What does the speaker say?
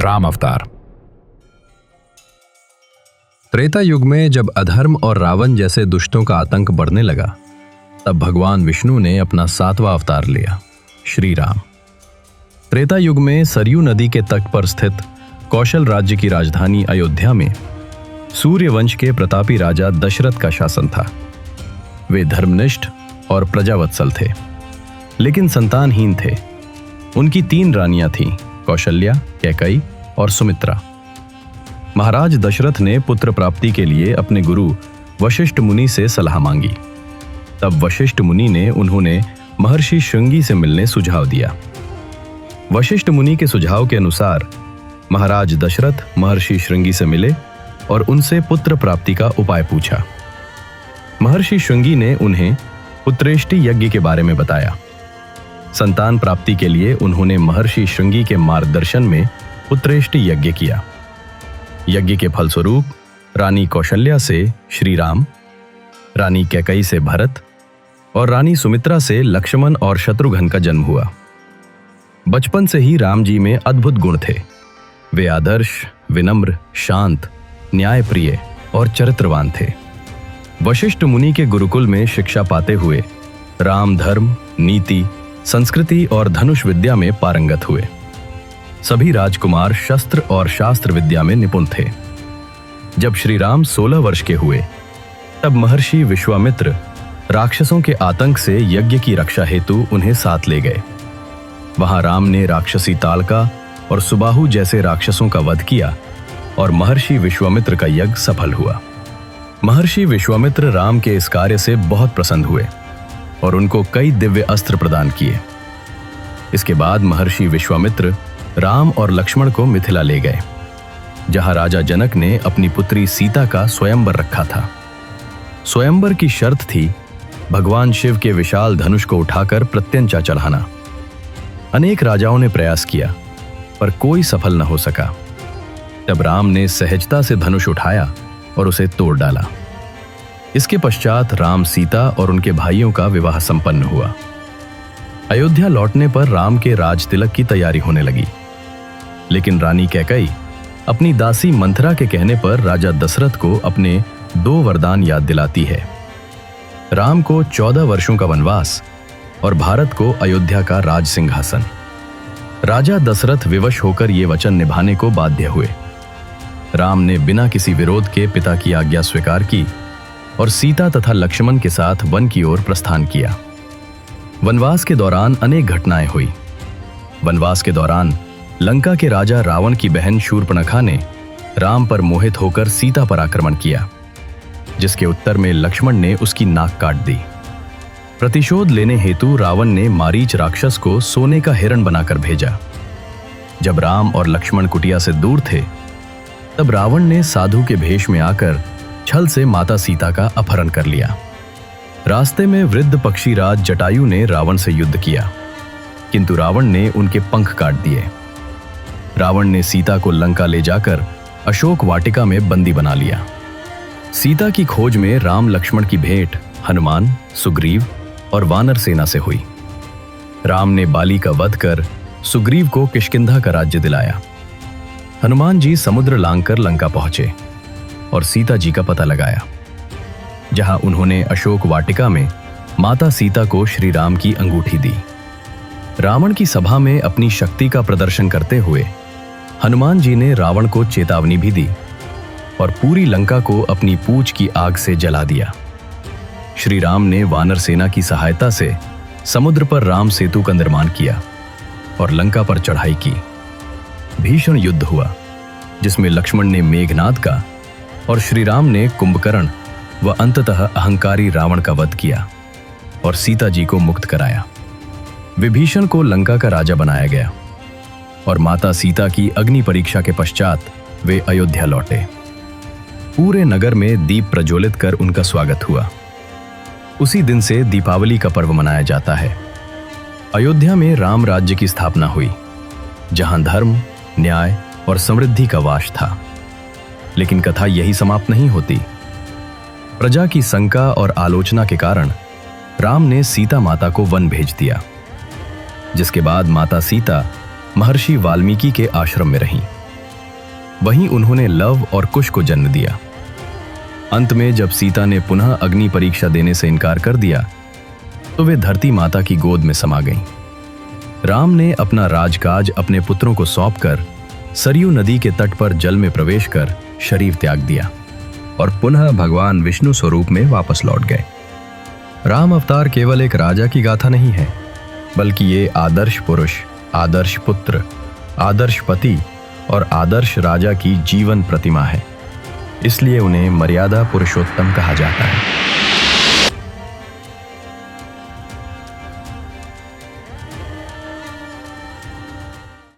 राम अवतार। त्रेता युग में जब अधर्म और रावण जैसे दुष्टों का आतंक बढ़ने लगा, तब भगवान विष्णु ने अपना 7वां अवतार लिया, श्री राम। त्रेता युग में सरयू नदी के तट पर स्थित कौशल राज्य की राजधानी अयोध्या में सूर्यवंश के प्रतापी राजा दशरथ का शासन था। वे धर्मनिष्ठ और प्रजावत्सल थे, लेकिन संतानहीन थे। उनकी 3 रानियां थीं, कौशल्या, कैकई और सुमित्रा। महाराज दशरथ ने पुत्र प्राप्ति के लिए अपने गुरु वशिष्ठ मुनि से सलाह मांगी। तब वशिष्ठ मुनि ने उन्होंने महर्षि श्रृंगी से मिलने सुझाव दिया। वशिष्ठ मुनि के सुझाव के अनुसार महाराज दशरथ महर्षि श्रृंगी से मिले और उनसे पुत्र प्राप्ति का उपाय पूछा। महर्षि श्रृंगी ने उन्हें पुत्रेष्टि यज्ञ के बारे में बताया। संतान प्राप्ति के लिए उन्होंने महर्षि श्रृंगी के मार्गदर्शन में पुत्रेष्टि यज्ञ किया। यज्ञ के फलस्वरूप रानी कौशल्या से श्री राम, रानी कैकई से भरत और रानी सुमित्रा से लक्ष्मण और शत्रुघ्न का जन्म हुआ। बचपन से ही राम जी में अद्भुत गुण थे। वे आदर्श, विनम्र, शांत, न्यायप्रिय और चरित्रवान थे। वशिष्ठ मुनि के गुरुकुल में शिक्षा पाते हुए राम धर्म, नीति, संस्कृति और धनुष विद्या में पारंगत हुए। सभी राजकुमार शस्त्र और शास्त्र विद्या में निपुण थे। जब श्री राम 16 वर्ष के हुए, तब महर्षि विश्वामित्र राक्षसों के आतंक से यज्ञ की रक्षा हेतु उन्हें साथ ले गए। वहां राम ने राक्षसी तालका और सुबाहु जैसे राक्षसों का वध किया और महर्षि विश्वामित्र का यज्ञ सफल हुआ। महर्षि विश्वामित्र राम के इस कार्य से बहुत प्रसन्न हुए और उनको कई दिव्य अस्त्र प्रदान किए। इसके बाद महर्षि विश्वामित्र राम और लक्ष्मण को मिथिला ले गए, जहां राजा जनक ने अपनी पुत्री सीता का स्वयंवर रखा था। स्वयंवर की शर्त थी भगवान शिव के विशाल धनुष को उठाकर प्रत्यंचा चढ़ाना। अनेक राजाओं ने प्रयास किया, पर कोई सफल न हो सका। तब राम ने सहजता से धनुष उठाया और उसे तोड़ डाला। इसके पश्चात राम, सीता और उनके भाइयों का विवाह संपन्न हुआ। अयोध्या लौटने पर राम के राज तिलक की तैयारी होने लगी, लेकिन रानी कैकई अपनी दासी मंथरा के कहने पर राजा दशरथ को अपने 2 वरदान याद दिलाती है। राम को 14 वर्षों का वनवास और भारत को अयोध्या का राज सिंहासन। राजा दशरथ विवश होकर ये वचन निभाने को बाध्य हुए। राम ने बिना किसी विरोध के पिता की आज्ञा स्वीकार की और सीता तथा लक्ष्मण के साथ वन की ओर प्रस्थान किया। वनवास के दौरान अनेक घटनाएं हुई। वनवास के दौरान लंका के राजा रावण की बहन शूर्पणखा ने राम पर मोहित होकर सीता पर आक्रमण किया, जिसके उत्तर में लक्ष्मण ने उसकी नाक काट दी। प्रतिशोध लेने हेतु रावण ने मारीच राक्षस को सोने का हिरण बनाकर भेजा। जब राम और लक्ष्मण कुटिया से दूर थे, तब रावण ने साधु के भेष में आकर छल से माता सीता का अपहरण कर लिया। रास्ते में वृद्ध पक्षीराज जटायु ने रावण से युद्ध किया, किंतु रावण ने उनके पंख काट दिए। रावण ने सीता को लंका ले जाकर अशोक वाटिका में बंदी बना लिया। सीता की खोज में राम लक्ष्मण की भेंट हनुमान, सुग्रीव और वानर सेना से हुई। राम ने बाली का वध कर सुग्रीव को किष्किंधा का राज्य दिलाया। हनुमान जी समुद्र लांघकर लंका पहुंचे और सीता जी का पता लगाया, जहां उन्होंने अशोक वाटिका में माता सीता को श्री राम की अंगूठी दी। रावण की सभा में अपनी शक्ति का प्रदर्शन करते हुए हनुमान जी ने रावण को चेतावनी भी दी और पूरी लंका को अपनी पूंछ की आग से जला दिया। श्री राम ने वानर सेना की सहायता से समुद्र पर राम सेतु का निर्माण किया और लंका पर चढ़ाई की। भीषण युद्ध हुआ, जिसमें लक्ष्मण ने मेघनाद का और श्री राम ने कुंभकर्ण व अंततः अहंकारी रावण का वध किया और सीता जी को मुक्त कराया। विभीषण को लंका का राजा बनाया गया और माता सीता की अग्नि परीक्षा के पश्चात वे अयोध्या लौटे। पूरे नगर में दीप प्रज्वलित कर उनका स्वागत हुआ। उसी दिन से दीपावली का पर्व मनाया जाता है। अयोध्या में राम राज्य की स्थापना हुई, जहां धर्म, न्याय और समृद्धि का वास था। लेकिन कथा यही समाप्त नहीं होती। प्रजा की शंका और आलोचना के कारण राम ने सीता माता को वन भेज दिया, जिसके बाद माता सीता महर्षि वाल्मीकि के आश्रम में रहीं। वहीं उन्होंने लव और कुश को जन्म दिया। अंत में जब सीता ने पुनः अग्नि परीक्षा देने से इनकार कर दिया तो वे धरती माता की गोद में समा गईं। राम ने अपना राजकाज अपने पुत्रों को सौंपकर सरयू नदी के तट पर जल में प्रवेश कर शरीर त्याग दिया और पुनः भगवान विष्णु स्वरूप में वापस लौट गए। राम अवतार केवल एक राजा की गाथा नहीं है, बल्कि ये आदर्श पुरुष, आदर्श पुत्र, आदर्श पति और आदर्श राजा की जीवन प्रतिमा है। इसलिए उन्हें मर्यादा पुरुषोत्तम कहा जाता है।